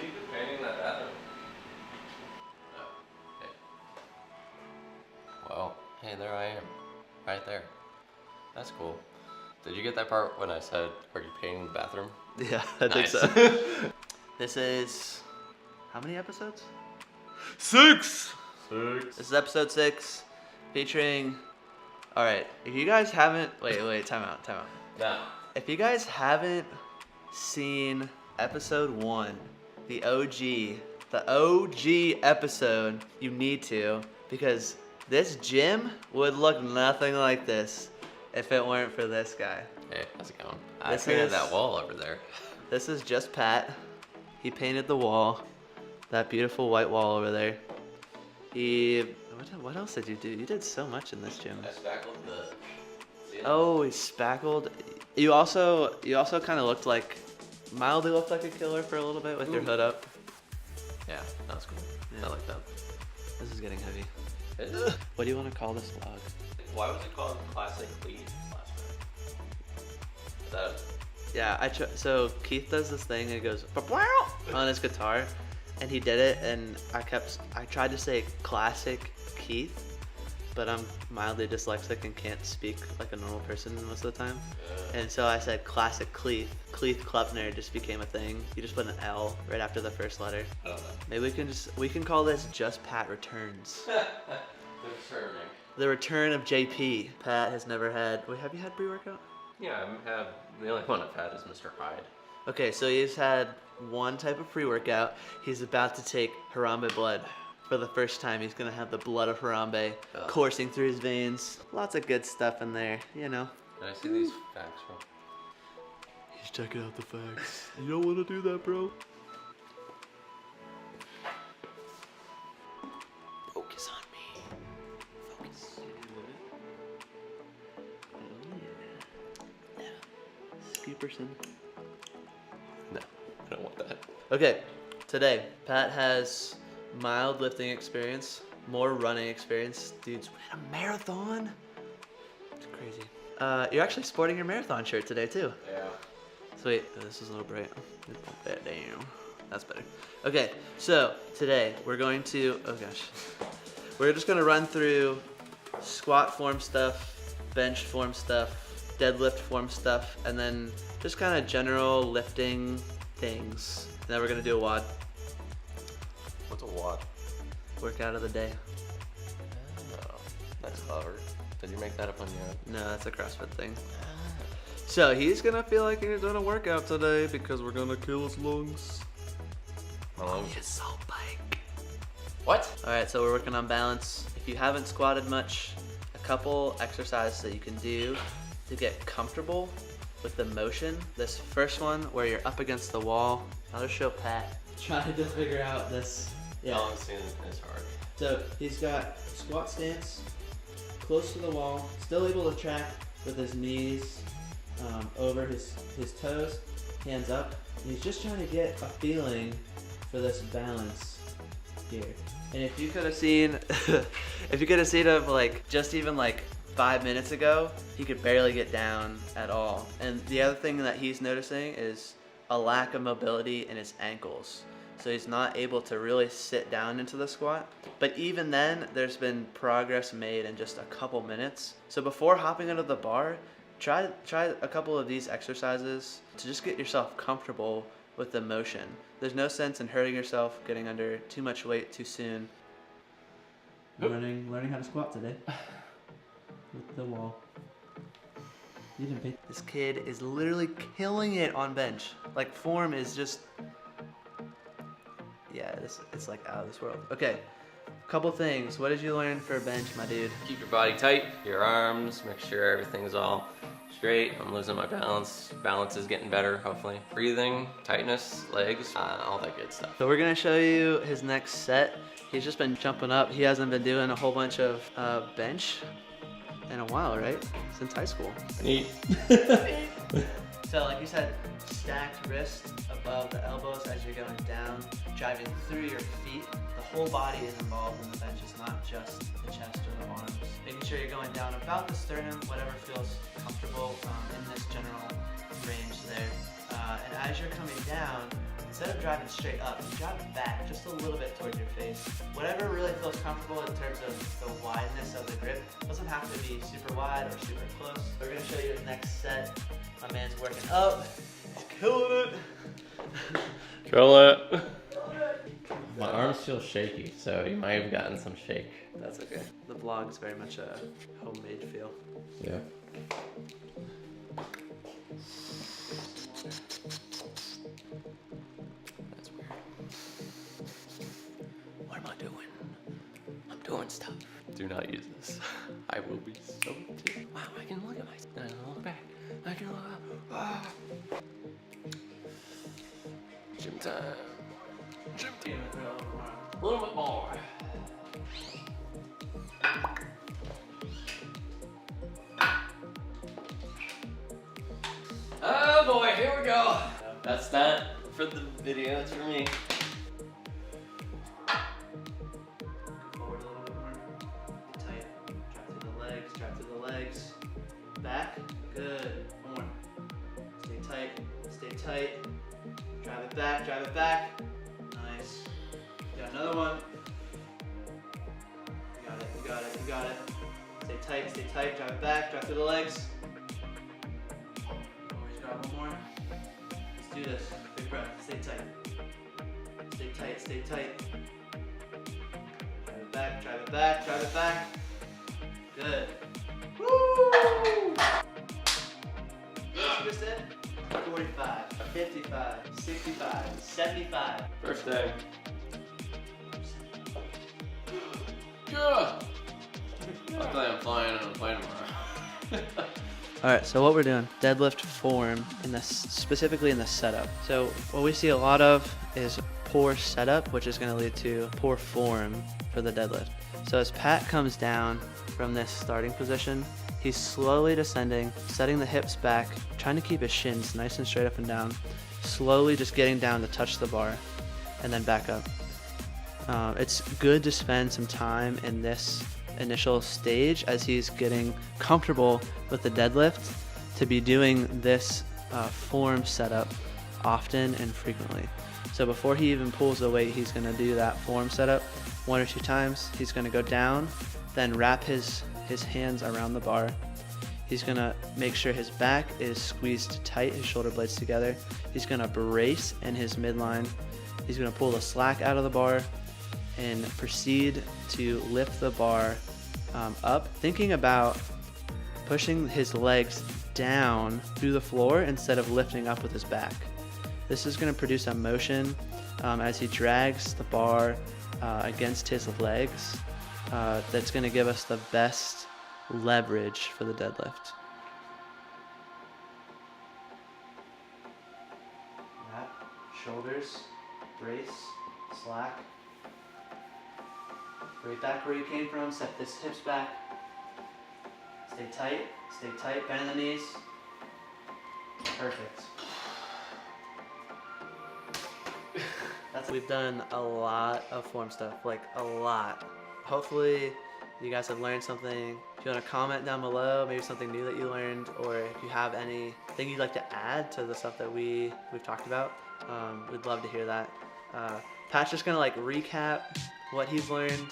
keep painting that bathroom? Oh, okay. Well, hey, there I am. Right there. That's cool. Did you get that part when I said, are you painting the bathroom? Yeah, I think Nice. so. This is, how many episodes? 6! This is episode 6, featuring, alright, if you guys haven't, wait, time out. No. If you guys haven't seen episode 1, the OG episode, you need to, because this gym would look nothing like this if it weren't for this guy. Hey, how's it going? I This painted is- that wall over there. This is just Pat. He painted the wall, that beautiful white wall over there. What else did you do? You did so much in this gym. I spackled the ceiling. Oh, he spackled. You also kind of mildly looked like a killer for a little bit with your hood up. Yeah, that was cool. Yeah. I like that. This is getting heavy. It is. What do you want to call this vlog? Why was it called Classic Lead last night? Yeah, so Keith does this thing and he goes on his guitar, and he did it, and I tried to say classic Keith, but I'm mildly dyslexic and can't speak like a normal person most of the time. And so I said classic Cleeth. Cleeth Klepner just became a thing. You just put an L right after the first letter. I don't know. Maybe we can call this Just Pat Returns. Concerning. The return of JP. Pat has never had. Wait, have you had pre-workout? Yeah, the only one I've had is Mr. Hyde. Okay, so he's had one type of pre-workout. He's about to take Harambe blood. For the first time, he's gonna have the blood of Harambe coursing through his veins. Lots of good stuff in there, you know. Did I see these facts wrong? He's checking out the facts. You don't want to do that, bro. Focus on me. Focus. Yeah. Skeeperson. No, I don't want that. Okay, today, Pat has mild lifting experience, more running experience. Dude's ran a marathon. It's crazy. You're actually sporting your marathon shirt today, too. Yeah. Sweet. Oh, this is a little bright. Let's bump that down. That's better. Okay, so today we're going to, oh gosh. We're just going to run through squat form stuff, bench form stuff, deadlift form stuff, and then just kind of general lifting things. And then we're going to do a WOD. What's a WOD? Workout of the day. Oh, that's clever. Did you make that up on your own? No, that's a CrossFit thing. So he's gonna feel like he's doing a workout today because we're gonna kill his lungs. My lungs. His salt bike. What? Alright, so we're working on balance. If you haven't squatted much, a couple exercises that you can do to get comfortable with the motion. This first one where you're up against the wall. I'll just show Pat. Trying to figure out this. Yeah. Balancing is hard. So he's got squat stance, close to the wall, still able to track with his knees over his toes, hands up, and he's just trying to get a feeling for this balance here. And if you could have seen, him like just even like 5 minutes ago, he could barely get down at all. And the other thing that he's noticing is a lack of mobility in his ankles. So he's not able to really sit down into the squat. But even then, there's been progress made in just a couple minutes. So before hopping onto the bar, try a couple of these exercises to just get yourself comfortable with the motion. There's no sense in hurting yourself, getting under too much weight too soon. Learning how to squat today. With the wall. You didn't pay. This kid is literally killing it on bench. Like form is just, yeah, it's like out of this world. Okay, couple things. What did you learn for bench, my dude? Keep your body tight, your arms, make sure everything's all straight. I'm losing my balance. Balance is getting better, hopefully. Breathing, tightness, legs, all that good stuff. So we're gonna show you his next set. He's just been jumping up. He hasn't been doing a whole bunch of bench in a while, right? Since high school. Neat. So like you said, stacked wrist above the elbows as you're going down, driving through your feet. The whole body is involved in the bench. It's not just the chest or the arms. Making sure you're going down about the sternum, whatever feels comfortable in this general range there. And as you're coming down, instead of driving straight up, you drive it back just a little bit towards your face. Whatever really feels comfortable in terms of the wideness of the grip. Doesn't have to be super wide or super close. We're gonna show you his next set. My man's working up. He's killing it. Kill it. My arms feel shaky, so you might have gotten some shake. That's okay. The vlog is very much a homemade feel. Yeah. That's weird. What am I doing? I'm doing stuff. Do not use this. I will be so tempted. Wow, I can look at myself. I can look back. I can look up. Ah. Gym time. Gym time. A little bit more. Oh boy, here we go. That's not for the video, it's for me. Forward a little bit more. Tight. Drive through the legs, drive through the legs. Back. Good. More. Stay tight. Stay tight. Drive it back, drive it back. Nice. You got another one. You got it, you got it, you got it. Stay tight, drive it back, drive through the legs. Always drop one more. Let's do this. Big breath. Stay tight. Stay tight, stay tight. Drive it back, drive it back, drive it back. Good. Woo! What you just did? 45, 55, 65, 75. First day. Yeah. Luckily I'm flying and I'm playing tomorrow. Alright, so what we're doing, deadlift form, specifically in the setup. So what we see a lot of is poor setup, which is going to lead to poor form for the deadlift. So as Pat comes down from this starting position, he's slowly descending, setting the hips back, trying to keep his shins nice and straight up and down, slowly just getting down to touch the bar, and then back up. It's good to spend some time in this initial stage as he's getting comfortable with the deadlift to be doing this form setup often and frequently. So before he even pulls the weight, he's going to do that form setup 1 or 2 times. He's going to go down, then wrap his hands around the bar. He's going to make sure his back is squeezed tight, his shoulder blades together. He's going to brace in his midline. He's going to pull the slack out of the bar and proceed to lift the bar up, thinking about pushing his legs down through the floor instead of lifting up with his back. This is going to produce a motion as he drags the bar against his legs that's going to give us the best leverage for the deadlift. Wrap, shoulders, brace, slack. Right back where you came from, set this hips back. Stay tight, bend in the knees. Perfect. We've done a lot of form stuff, like a lot. Hopefully you guys have learned something. If you want to comment down below, maybe something new that you learned, or if you have anything you'd like to add to the stuff that we've talked about, we'd love to hear that. Pat's just gonna like recap what he's learned,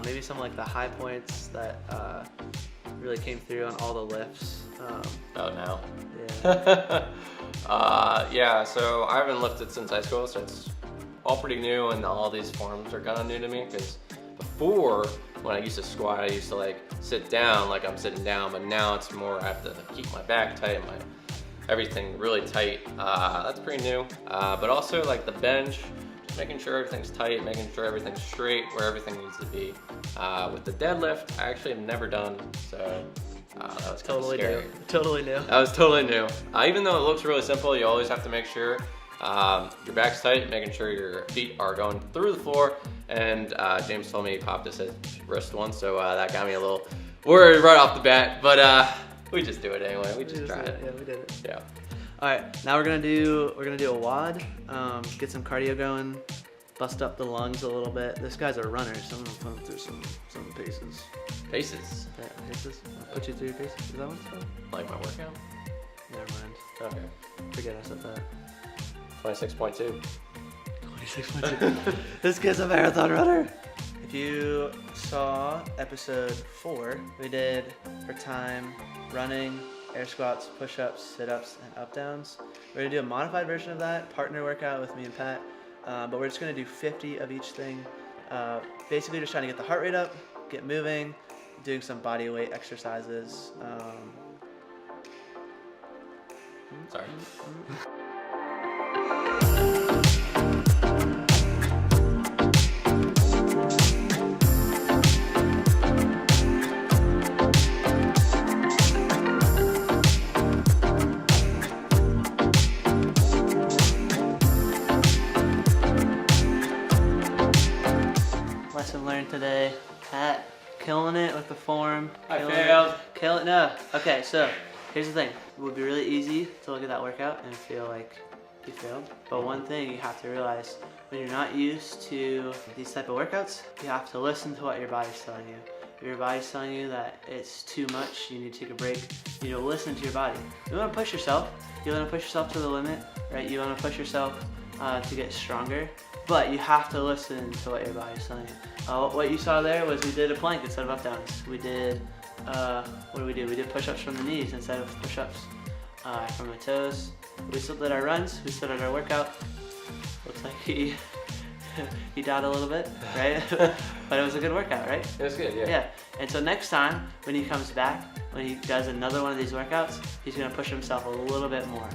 maybe some like the high points that really came through on all the lifts. Oh no. Yeah. Yeah, so I haven't lifted since high school, so it's all pretty new, and all these forms are kind of new to me, because before, when I used to squat, I used to like sit down like I'm sitting down, but now it's more I have to keep my back tight, everything really tight. That's pretty new. But also like the bench, making sure everything's tight, making sure everything's straight where everything needs to be. With the deadlift, I actually have never done, so that was Totally scary. new. Totally new. That was totally new. Even though it looks really simple, you always have to make sure your back's tight, making sure your feet are going through the floor. And James told me he popped his wrist once, so that got me a little worried right off the bat. But we just do it anyway. We just tried it. Yeah, we did it. Yeah. All right, now we're gonna do a WOD. Get some cardio going, bust up the lungs a little bit. This guy's a runner, so I'm gonna put him through some paces. Paces? Yeah, paces. I'll put you through your paces. Is that what it's called? Like my workout? Never mind. Okay. Forget I said that. 26.2. 36.2. This kid's a marathon runner. If you saw episode 4, we did for time running, air squats, push-ups, sit-ups, and up-downs. We're gonna do a modified version of that, partner workout with me and Pat, but we're just gonna do 50 of each thing. Basically just trying to get the heart rate up, get moving, doing some body weight exercises. Sorry. Lesson learned today. Pat, killing it with the form. I failed. Kill it. No. Okay, so here's the thing. It would be really easy to look at that workout and feel like you failed. But one thing you have to realize, when you're not used to these type of workouts, you have to listen to what your body's telling you. If your body's telling you that it's too much, you need to take a break, you need to listen to your body. You want to push yourself. You want to push yourself to the limit, right? You want to push yourself to get stronger. But you have to listen to what your body's telling you. What you saw there was we did a plank instead of up downs. We did, what did we do? We did push-ups from the knees instead of push-ups from the toes. We still did our runs. We still did our workout. Looks like he died a little bit, right? But it was a good workout, right? It was good, yeah. Yeah. And so next time when he comes back, when he does another one of these workouts, he's gonna push himself a little bit more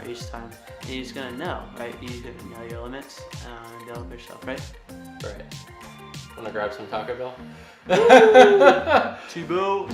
each time. And he's gonna know, right? You can know your limits and don't push yourself, right? Right. Wanna grab some Taco Bell? T-Bone.